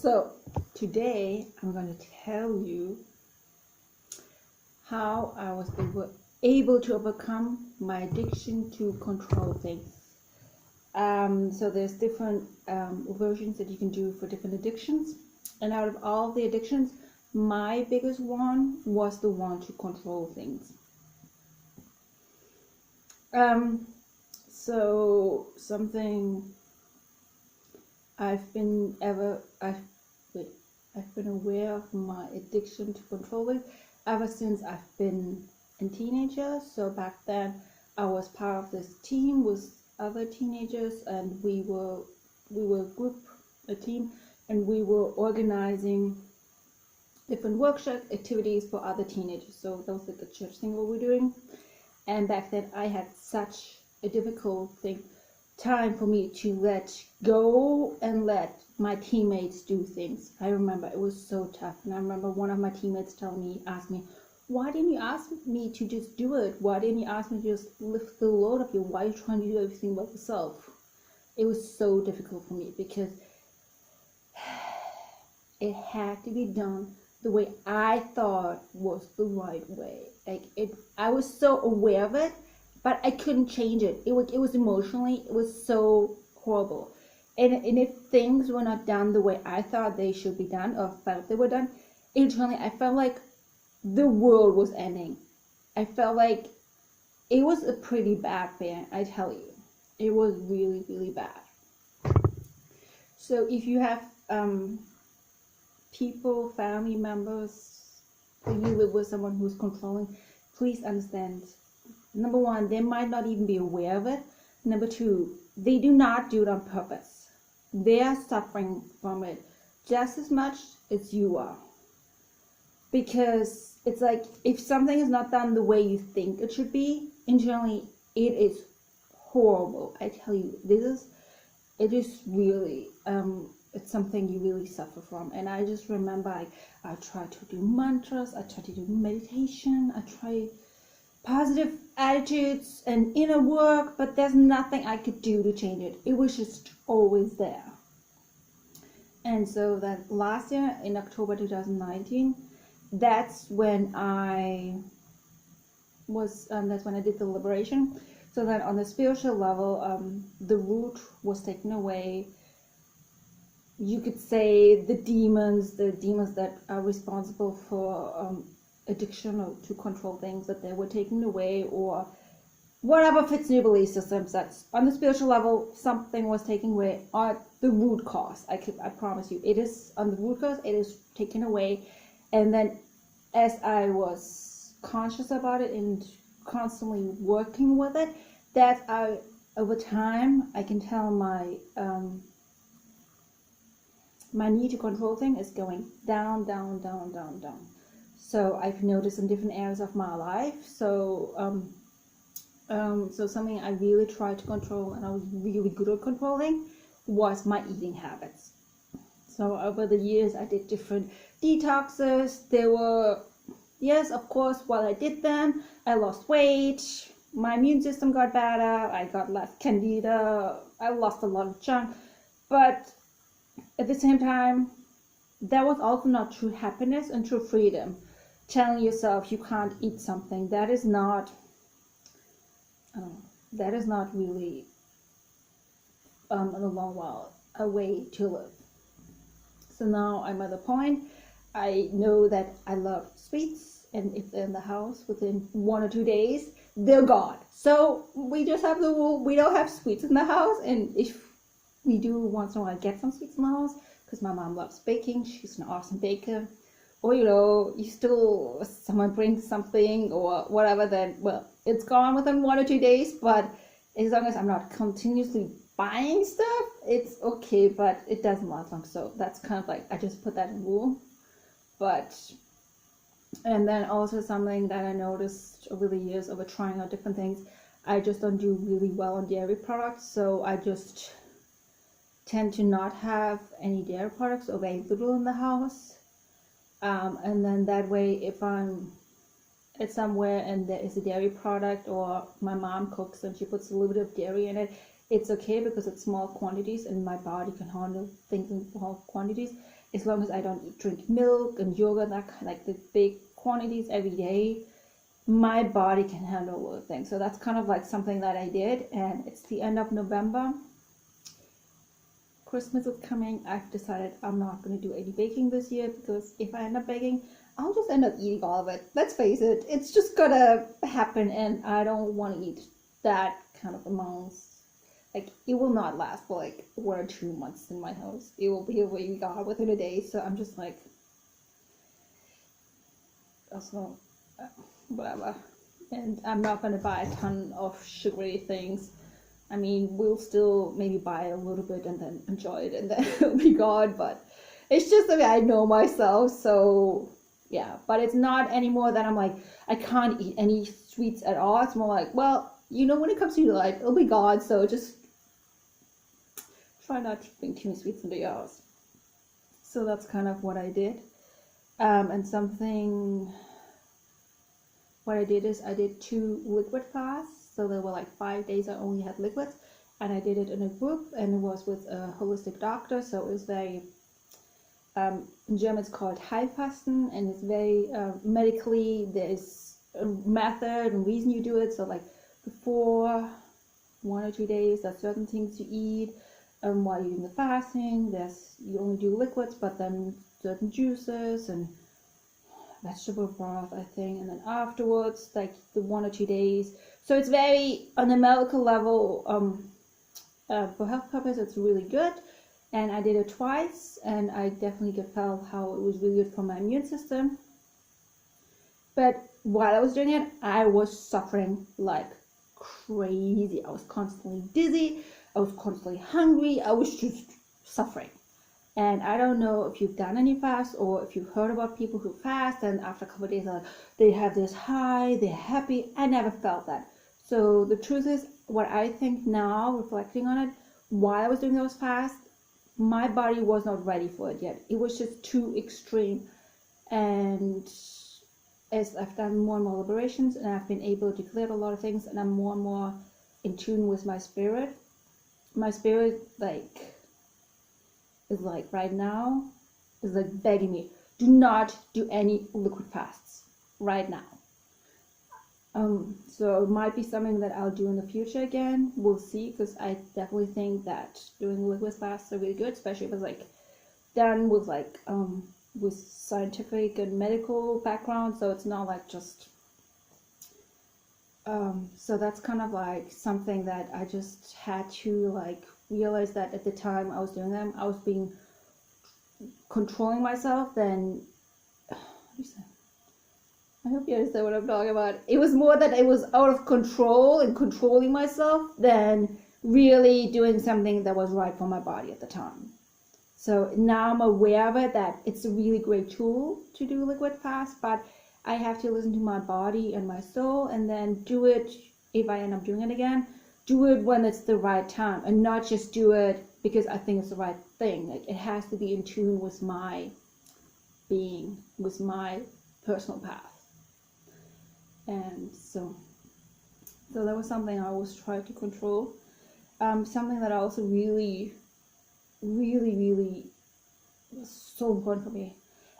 So today I'm going to tell you how I was able to overcome my addiction to control things. So there's different versions that you can do for different addictions, and out of all the addictions, my biggest one was the one to control things. So something I've been aware of my addiction to control it ever since I've been a teenager. So back then I was part of this team with other teenagers, and we were a team, and we were organizing different workshop activities for other teenagers. So that was like a church thing what we're doing. And back then I had such a difficult time for me to let go and let my teammates do things. I remember it was so tough, and I remember one of my teammates asked me, why didn't you ask me to just do it? Why didn't you ask me to just lift the load of you? Why are you trying to do everything by yourself? It was so difficult for me because it had to be done the way I thought was the right way. I was so aware of it, but I couldn't change it. It was emotionally, it was so horrible. And if things were not done the way I thought they should be done, or felt they were done, internally I felt like the world was ending. I felt like it was a pretty bad feeling, I tell you. It was really, really bad. So if you have people, family members, or you live with someone who's controlling, please understand. Number one, they might not even be aware of it. Number two, they do not do it on purpose. They are suffering from it just as much as you are. Because it's like, if something is not done the way you think it should be, internally, it is horrible. I tell you, it is really, it's something you really suffer from. And I just remember I tried to do mantras, I tried to do meditation, I tried positive attitudes and inner work, but there's nothing I could do to change it. It was just always there. And so that last year in October 2019, that's when I did the liberation. So that on the spiritual level, the root was taken away. You could say the demons that are responsible for addiction or to control things, that they were taken away, or whatever fits in your belief systems. That's on the spiritual level, something was taken away, or the root cause. I promise you, it is on the root cause. It is taken away. And then as I was conscious about it and constantly working with it, that over time I can tell my need to control thing is going down. So I've noticed in different areas of my life. So so something I really tried to control, and I was really good at controlling, was my eating habits. So over the years I did different detoxes. There were, yes, of course, while I did them, I lost weight, my immune system got better, I got less candida, I lost a lot of junk, but at the same time, that was also not true happiness and true freedom. Telling yourself you can't eat something, that is not really in the long while a way to live. So now I'm at the point, I know that I love sweets, and if they're in the house within 1 or 2 days, they're gone. So we just have the rule, we don't have sweets in the house, and if we do once in a while get some sweets in the house, because my mom loves baking, she's an awesome baker, or someone brings something or whatever, then well, it's gone within 1 or 2 days. But as long as I'm not continuously buying stuff, it's okay, but it doesn't last long. So that's kind of like, I just put that in rule. And then also something that I noticed over the years over trying out different things, I just don't do really well on dairy products. So I just tend to not have any dairy products, or very little in the house. And then that way, if I'm at somewhere and there is a dairy product, or my mom cooks and she puts a little bit of dairy in it, it's okay because it's small quantities and my body can handle things in small quantities. as long as I don't drink milk and yogurt, that kind, like the big quantities every day, my body can handle all the things. So that's kind of like something that I did, and it's the end of November. Christmas is coming. I've decided I'm not going to do any baking this year, because if I end up baking, I'll just end up eating all of it. Let's face it, it's just gonna happen, and I don't want to eat that kind of amounts. Like, it will not last for like 1 or 2 months in my house. It will be away gone within a day. So I'm just like, also, whatever. And I'm not gonna buy a ton of sugary things. I mean, we'll still maybe buy a little bit and then enjoy it, and then it'll be gone. But it's just the way I know myself. So yeah, but it's not anymore that I'm like, I can't eat any sweets at all. It's more like, well, you know, when it comes to your life, it'll be gone. So just try not to bring too many sweets into your house. So that's kind of what I did. And what I did is I did 2 liquid fasts. So there were like 5 days I only had liquids, and I did it in a group, and it was with a holistic doctor. So it was very, in German it's called Heilfasten, and it's very medically, there's a method and reason you do it. So like before 1 or 2 days, there's certain things you eat, and while you're doing the fasting, you only do liquids, but then certain juices and vegetable broth, I think, and then afterwards, like the 1 or 2 days. So it's very, on a medical level, for health purpose, it's really good. And I did it twice, and I definitely felt how it was really good for my immune system. But while I was doing it, I was suffering like crazy. I was constantly dizzy. I was constantly hungry. I was just suffering. And I don't know if you've done any fast, or if you've heard about people who fast and after a couple of days they have this high, they're happy. I never felt that. So the truth is, what I think now, reflecting on it, while I was doing those fasts, my body was not ready for it yet. It was just too extreme. And as I've done more and more liberations, and I've been able to clear a lot of things, and I'm more and more in tune with my spirit is like right now is like begging me, do not do any liquid fasts right now. So it might be something that I'll do in the future again. We'll see, because I definitely think that doing liquid fasts are really good, especially if it's like done with like with scientific and medical background. So it's not like just so that's kind of like something that I just had to like realize, that at the time I was doing them, I was being controlling myself. Then I hope you understand what I'm talking about. It was more that I was out of control and controlling myself than really doing something that was right for my body at the time. So now I'm aware of it, that it's a really great tool to do liquid fast, but I have to listen to my body and my soul, and then do it, if I end up doing it again, do it when it's the right time, and not just do it because I think it's the right thing. Like, it has to be in tune with my being, with my personal path. And so that was something I always tried to control. Something that I also really was so important for me.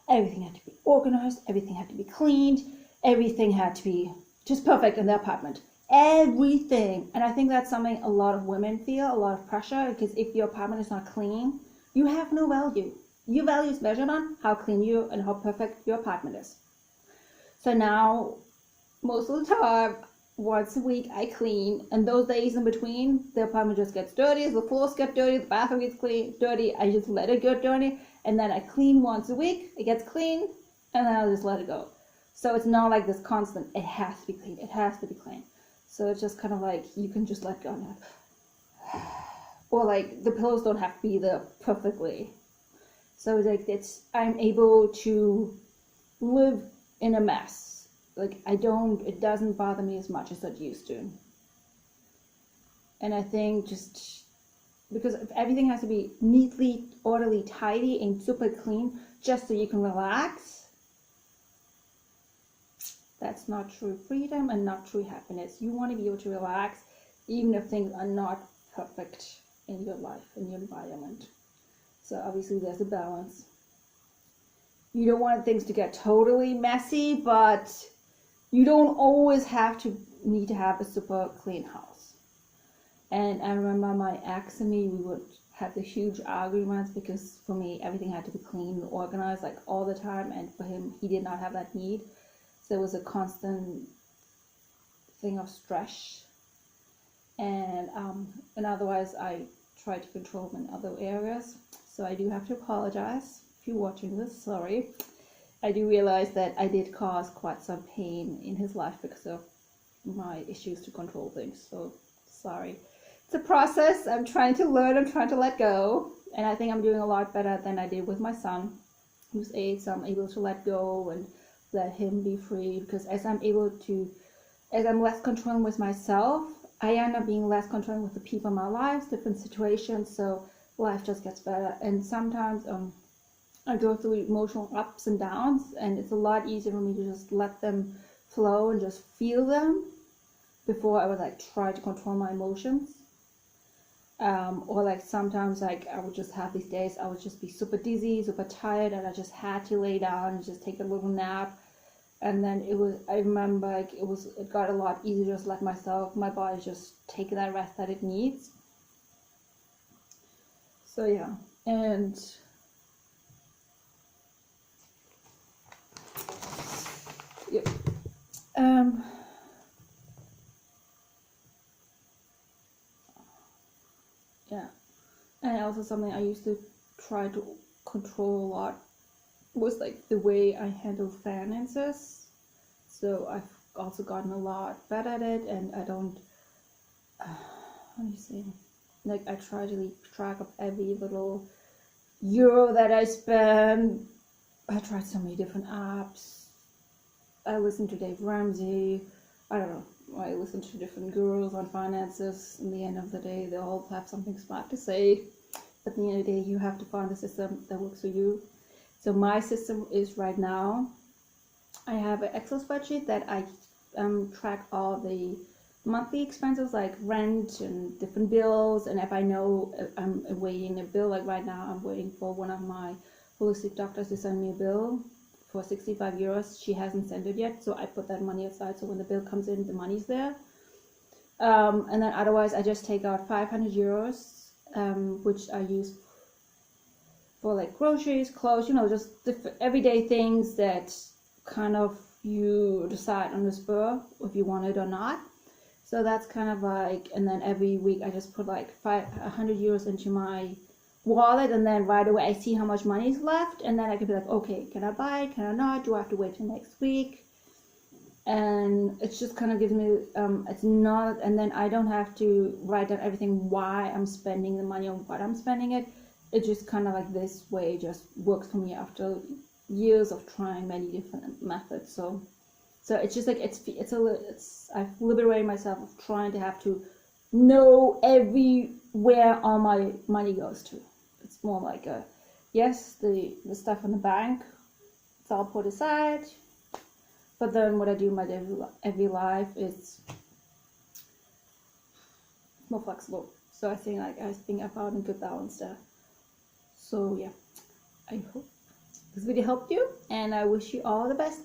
Everything had to be organized, everything had to be cleaned, everything had to be just perfect in the apartment. Everything. And I think that's something a lot of women feel, a lot of pressure, because if your apartment is not clean, you have no value. Your value is measured on how clean you and how perfect your apartment is. So now, most of the time, once a week I clean, and those days in between, the apartment just gets dirty, the floors get dirty, the bathroom gets dirty, I just let it get dirty, and then I clean once a week, it gets clean, and then I'll just let it go. So it's not like this constant, it has to be clean, it has to be clean. So it's just kind of like, you can just let go now. Or like, the pillows don't have to be there perfectly. So like, I'm able to live in a mess. Like, it doesn't bother me as much as it used to. And I think just because everything has to be neatly, orderly, tidy, and super clean just so you can relax, that's not true freedom and not true happiness. You want to be able to relax even if things are not perfect in your life, in your environment. So obviously there's a balance. you don't want things to get totally messy, but you don't always need to have a super clean house. And I remember my ex and me, we would have the huge arguments because for me everything had to be clean and organized like all the time, and for him he did not have that need. So it was a constant thing of stress. And otherwise I try to control him in other areas. So I do have to apologize if you're watching this, sorry. I do realize that I did cause quite some pain in his life because of my issues to control things, so sorry. It's a process. I'm trying to learn, I'm trying to let go, and I think I'm doing a lot better than I did with my son, who's 8, so I'm able to let go and let him be free, because as I'm less controlling with myself, I end up being less controlling with the people in my lives, different situations, so life just gets better. And sometimes I go through emotional ups and downs, and it's a lot easier for me to just let them flow and just feel them before I would like try to control my emotions. Or like sometimes like I would just have these days I would just be super dizzy, super tired, and I just had to lay down and just take a little nap. And then I remember like it got a lot easier to just let my body just take that rest that it needs. So yeah, and yep. Yeah, and also something I used to try to control a lot was like the way I handle finances. So I've also gotten a lot better at it, and I don't, how do you say, like I try to keep track of every little euro that I spend. I tried so many different apps. I listen to Dave Ramsey. I don't know. I listen to different gurus on finances. In the end of the day, they all have something smart to say. But at the end of the day, you have to find a system that works for you. So my system is right now, I have an Excel spreadsheet that I track all the monthly expenses like rent and different bills. And if I know I'm awaiting a bill, like right now I'm waiting for one of my holistic doctors to send me a bill for 65 euros. She hasn't sent it yet, so I put that money aside, so when the bill comes in, the money's there. And then otherwise I just take out 500 euros, which I use for like groceries, clothes, just different everyday things that kind of you decide on the spur if you want it or not. So that's kind of like, and then every week I just put like 100 euros into my wallet, and then right away I see how much money is left, and then I can be like, okay, can I buy it, can I not, do I have to wait till next week? And it just kind of gives me it's not, and then I don't have to write down everything why I'm spending the money on what I'm spending it. It just kind of like this way just works for me after years of trying many different methods. So it's just like I've liberated myself of trying to have to know everywhere all my money goes to. It's more like yes, the stuff in the bank, it's all put aside, but then what I do in my every life is more flexible. So I think I found a good balance there. So yeah, I hope this video helped you, and I wish you all the best.